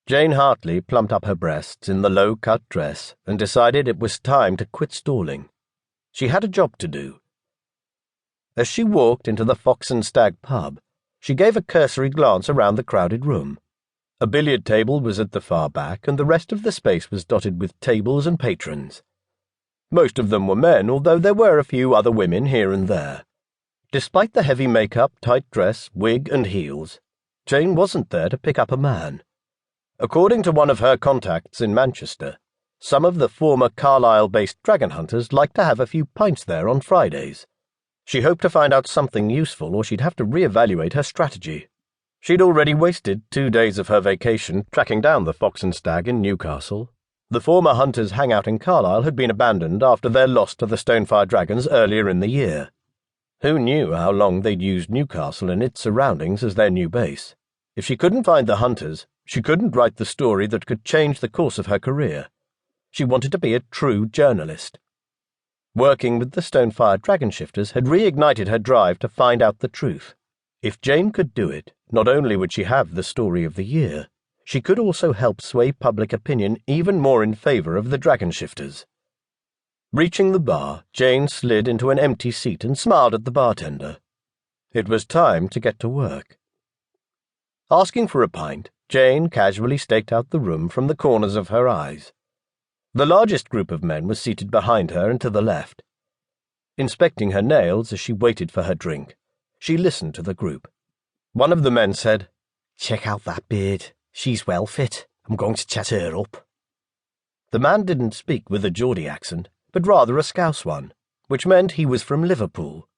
Jane Hartley plumped up her breasts in the low-cut dress and decided it was time to quit stalling. She had a job to do. As she walked into the Fox and Stag pub, she gave a cursory glance around the crowded room. A billiard table was at the far back, and the rest of the space was dotted with tables and patrons. Most of them were men, although there were a few other women here and there. Despite the heavy makeup, tight dress, wig, and heels, Jane wasn't there to pick up a man. According to one of her contacts in Manchester, some of the former Carlisle-based dragon hunters liked to have a few pints there on Fridays. She hoped to find out something useful, or she'd have to re-evaluate her strategy. She'd already wasted 2 days of her vacation tracking down the Fox and Stag in Newcastle. The former hunters' hangout in Carlisle had been abandoned after their loss to the Stonefire dragons earlier in the year. Who knew how long they'd used Newcastle and its surroundings as their new base? If she couldn't find the hunters, she couldn't write the story that could change the course of her career. She wanted to be a true journalist. Working with the Stonefire dragon shifters had reignited her drive to find out the truth. If Jane could do it, not only would she have the story of the year, she could also help sway public opinion even more in favour of the dragon shifters. Reaching the bar, Jane slid into an empty seat and smiled at the bartender. It was time to get to work. Asking for a pint, Jane casually staked out the room from the corners of her eyes. The largest group of men was seated behind her and to the left. Inspecting her nails as she waited for her drink, she listened to the group. One of the men said, "Check out that beard. She's well fit. I'm going to chat her up." The man didn't speak with a Geordie accent, but rather a Scouse one, which meant he was from Liverpool.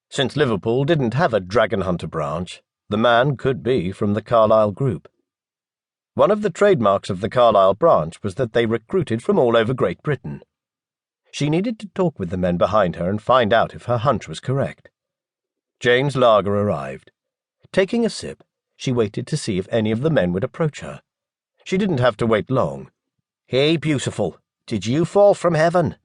Since Liverpool didn't have a dragon hunter branch, the man could be from the Carlisle group. One of the trademarks of the Carlisle branch was that they recruited from all over Great Britain. She needed to talk with the men behind her and find out if her hunch was correct. Jane's lager arrived. Taking a sip, she waited to see if any of the men would approach her. She didn't have to wait long. "Hey, beautiful, did you fall from heaven?"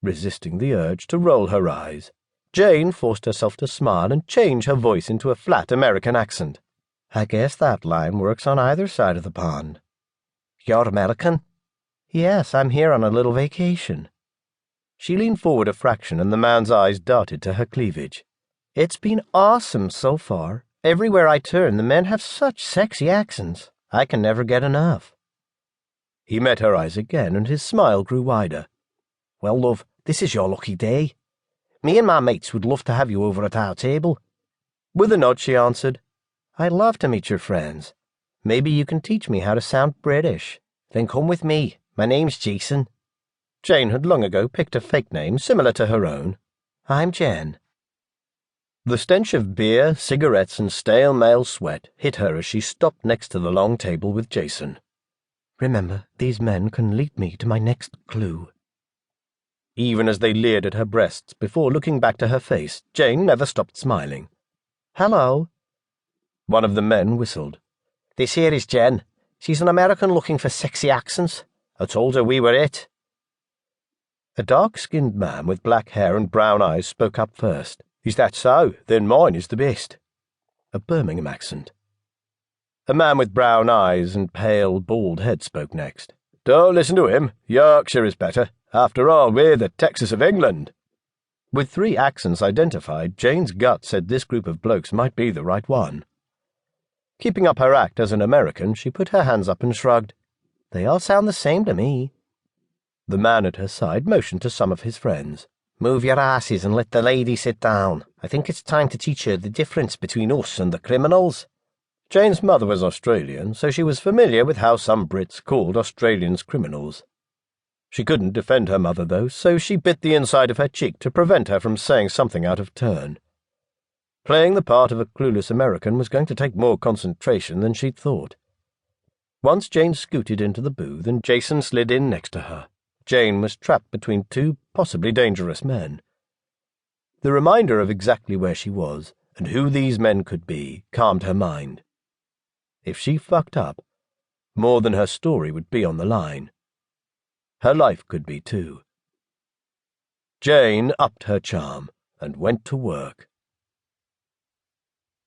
Resisting the urge to roll her eyes, Jane forced herself to smile and change her voice into a flat American accent. "I guess that line works on either side of the pond." "You're American?" "Yes, I'm here on a little vacation." She leaned forward a fraction and the man's eyes darted to her cleavage. "It's been awesome so far. Everywhere I turn, the men have such sexy accents. I can never get enough." He met her eyes again and his smile grew wider. "Well, love, this is your lucky day. Me and my mates would love to have you over at our table." With a nod she answered, "I'd love to meet your friends. Maybe you can teach me how to sound British. Then come with me. My name's Jason." Jane had long ago picked a fake name similar to her own. "I'm Jen." The stench of beer, cigarettes, and stale male sweat hit her as she stopped next to the long table with Jason. "Remember, these men can lead me to my next clue." Even as they leered at her breasts before looking back to her face, Jane never stopped smiling. "Hello." One of the men whistled. "This here is Jen. She's an American looking for sexy accents. I told her we were it." A dark-skinned man with black hair and brown eyes spoke up first. "Is that so? Then mine is the best." A Birmingham accent. A man with brown eyes and pale, bald head spoke next. "Don't listen to him. Yorkshire is better. After all, we're the Texas of England." With 3 accents identified, Jane's gut said this group of blokes might be the right one. Keeping up her act as an American, she put her hands up and shrugged. "They all sound the same to me." The man at her side motioned to some of his friends. "Move your asses and let the lady sit down. I think it's time to teach her the difference between us and the criminals." Jane's mother was Australian, so she was familiar with how some Brits called Australians criminals. She couldn't defend her mother, though, so she bit the inside of her cheek to prevent her from saying something out of turn. Playing the part of a clueless American was going to take more concentration than she'd thought. Once Jane scooted into the booth and Jason slid in next to her, Jane was trapped between 2 possibly dangerous men. The reminder of exactly where she was and who these men could be calmed her mind. If she fucked up, more than her story would be on the line. Her life could be too. Jane upped her charm and went to work.